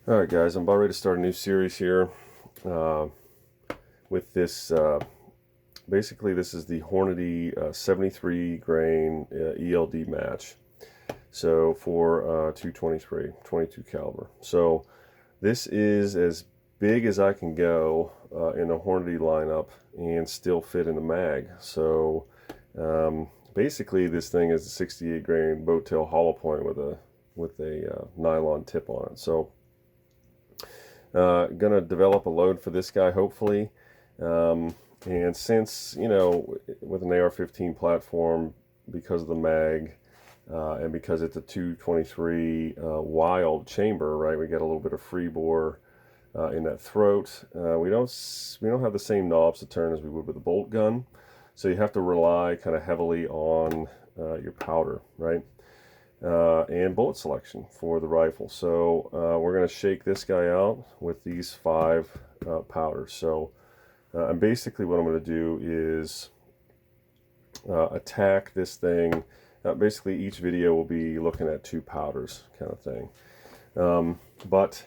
Alright guys, I'm about ready to start a new series here uh, with this, basically this is the Hornady 73 grain ELD match. So for 223, 22 caliber. So this is as big as I can go in a Hornady lineup and still fit in the mag. So basically this thing is a 68 grain boat tail hollow point with a nylon tip on it. So gonna develop a load for this guy hopefully, and since with an AR-15 platform, because of the mag and because it's a 223 wild chamber, right, we get a little bit of free bore in that throat. We don't have the same knobs to turn as we would with a bolt gun, so you have to rely kind of heavily on your powder, right, and bullet selection for the rifle. So we're going to shake this guy out with these 5 powders. So and basically what I'm going to do is attack this thing. Basically each video will be looking at 2 powders kind of thing. But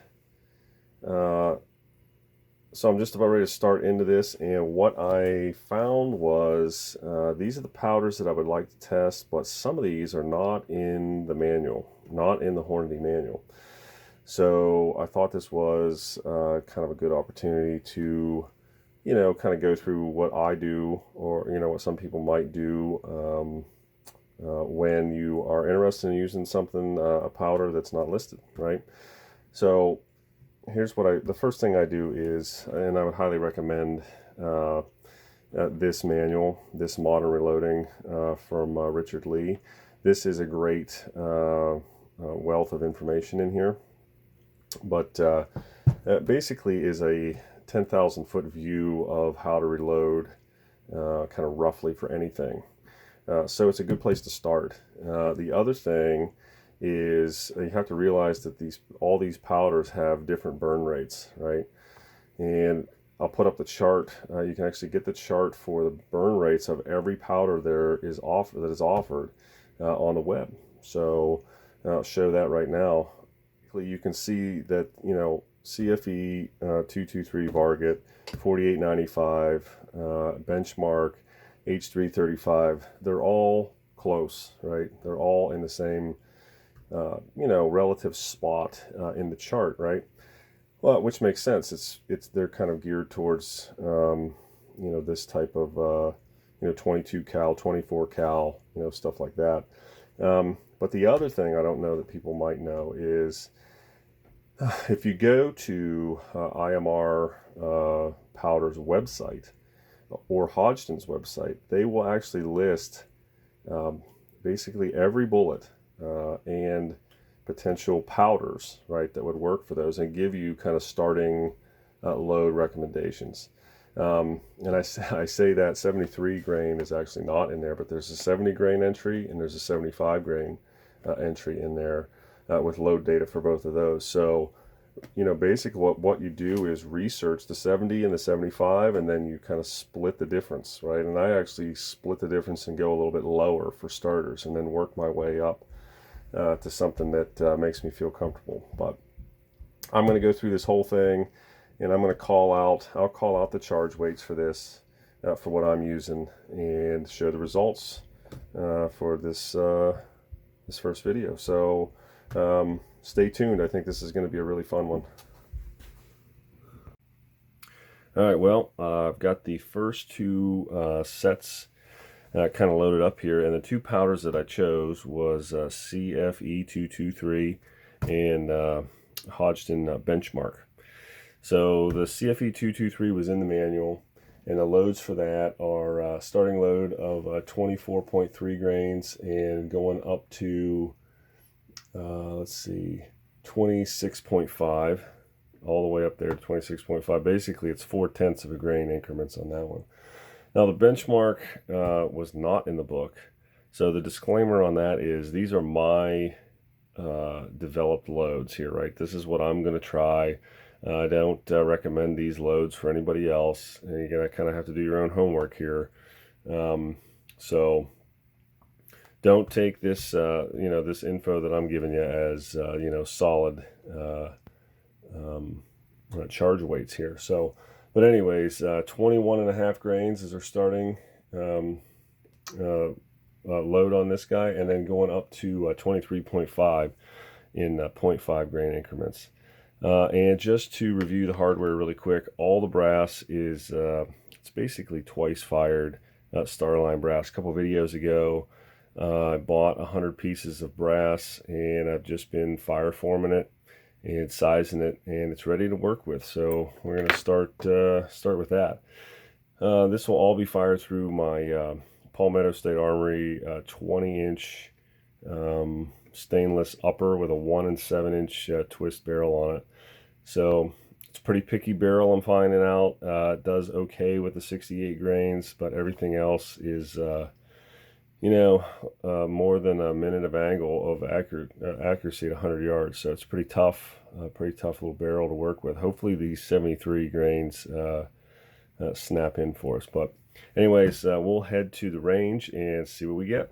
so I'm just about ready to start into this, and what I found was these are the powders that I would like to test, but some of these are not in the manual, not in the Hornady manual. So I thought this was kind of a good opportunity to, kind of go through what I do, or, what some people might do when you are interested in using something, a powder that's not listed, right? So here's the first thing I do is, and I would highly recommend this manual, this Modern Reloading from Richard Lee. This is a great wealth of information in here, but basically is a 10,000 foot view of how to reload kind of roughly for anything. So it's a good place to start. The other thing is you have to realize that all these powders have different burn rates, right? And I'll put up the chart. You can actually get the chart for the burn rates of every powder that is offered on the web. So I'll show that right now. You can see that CFE 223 Varget 4895 benchmark H335. They're all close, right? They're all in the same relative spot in the chart, right? Well, which makes sense. They're kind of geared towards this type of 22 cal, 24 cal, stuff like that. But the other thing I don't know that people might know is if you go to IMR Powder's website or Hodgdon's website, they will actually list basically every bullet and potential powders, right, that would work for those, and give you kind of starting load recommendations. And I say that 73 grain is actually not in there, but there's a 70 grain entry and there's a 75 grain entry in there with load data for both of those. So basically what you do is research the 70 and the 75, and then you kind of split the difference, right? And I actually split the difference and go a little bit lower for starters, and then work my way up to something that makes me feel comfortable. But I'm going to go through this whole thing, and I'll call out the charge weights for this, for what I'm using, and show the results for this first video. So stay tuned. I think this is going to be a really fun one. All right, well, I've got the first 2 sets kind of loaded up here, and the 2 powders that I chose was CFE 223 and Hodgdon Benchmark. So the CFE 223 was in the manual, and the loads for that are starting load of 24.3 grains and going up to let's see, 26.5, all the way up there to 26.5. Basically it's 0.4 of a grain increments on that one. Now the benchmark was not in the book, so the disclaimer on that is these are my developed loads here, right? This is what I'm going to try. I don't recommend these loads for anybody else, and you're going to kind of have to do your own homework here. So don't take this this info that I'm giving you as solid charge weights here. So, but anyways, 21.5 grains is our starting load on this guy, and then going up to 23.5 in 0.5 grain increments. And just to review the hardware really quick, all the brass is it's basically twice fired Starline brass. A couple videos ago, I bought 100 pieces of brass, and I've just been fire forming it and sizing it, and it's ready to work with. So we're going to start with that. This will all be fired through my Palmetto State Armory 20-inch stainless upper with a 1 7-inch twist barrel on it. So it's a pretty picky barrel I'm finding out. It does okay with the 68 grains, but everything else is more than a minute of angle of accuracy at 100 yards. So it's pretty tough little barrel to work with. Hopefully these 73 grains snap in for us. But anyways, we'll head to the range and see what we get.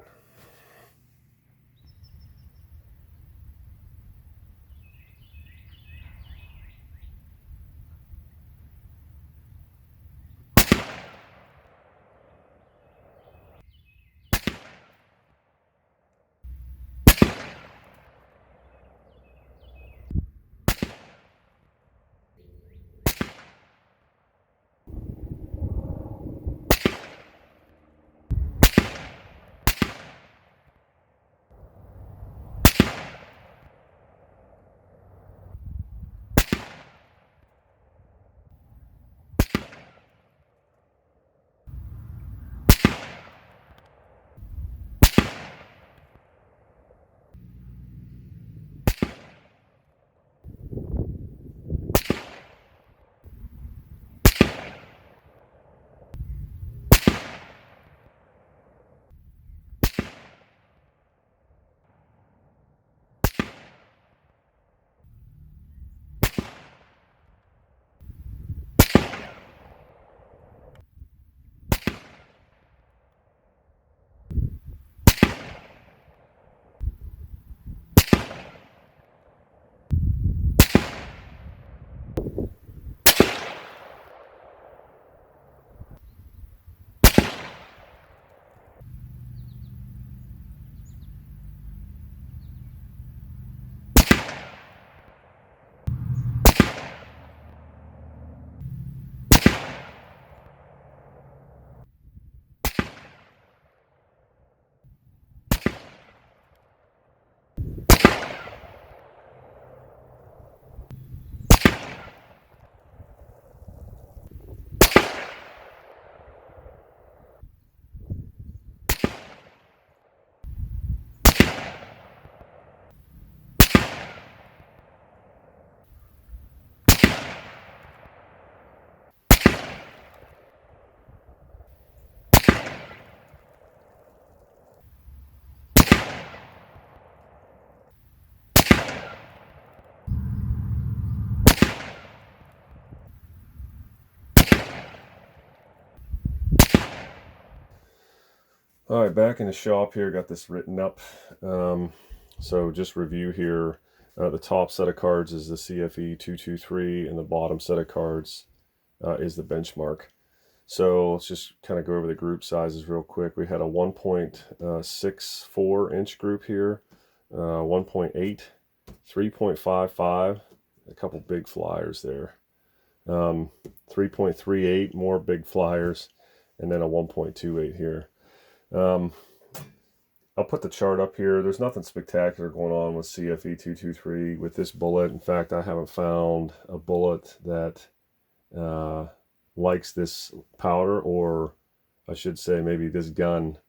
All right, back in the shop here, got this written up. So just review here. The top set of cards is the CFE 223, and the bottom set of cards is the benchmark. So let's just kind of go over the group sizes real quick. We had a 1.64 inch group here, 1.8, 3.55, a couple big flyers there, 3.38, more big flyers, and then a 1.28 here. I'll put the chart up here. There's nothing spectacular going on with CFE 223 with this bullet. In fact, I haven't found a bullet that likes this powder, or I should say maybe this gun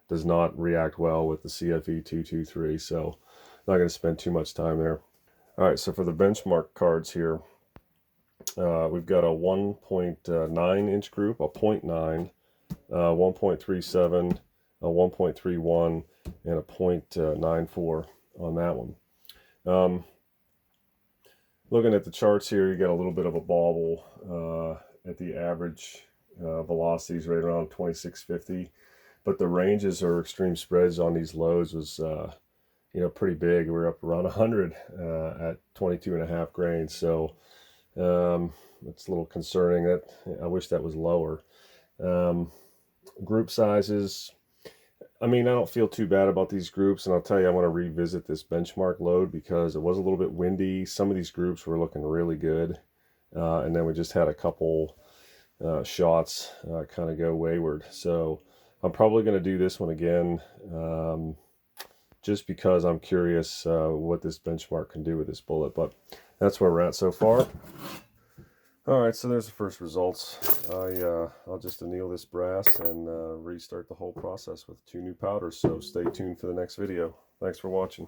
does not react well with the CFE 223. So I'm not going to spend too much time there. All right, so for the benchmark cards here, we've got a 1.9 inch group, a 0.9, 1.37, a 1.31, and a 0.94 on that one. Looking at the charts here, you got a little bit of a bobble at the average velocities right around 2650, but the ranges or extreme spreads on these lows was pretty big. We're up around 100 at 22.5 grains. So It's a little concerning. That I wish that was lower. Group sizes, I mean, I don't feel too bad about these groups, and I'll tell you, I want to revisit this benchmark load because it was a little bit windy. Some of these groups were looking really good, and then we just had a couple shots kind of go wayward. So I'm probably going to do this one again, just because I'm curious what this benchmark can do with this bullet. But that's where we're at so far. All right, so there's the first results. I'll just anneal this brass and restart the whole process with 2 new powders. So stay tuned for the next video. Thanks for watching.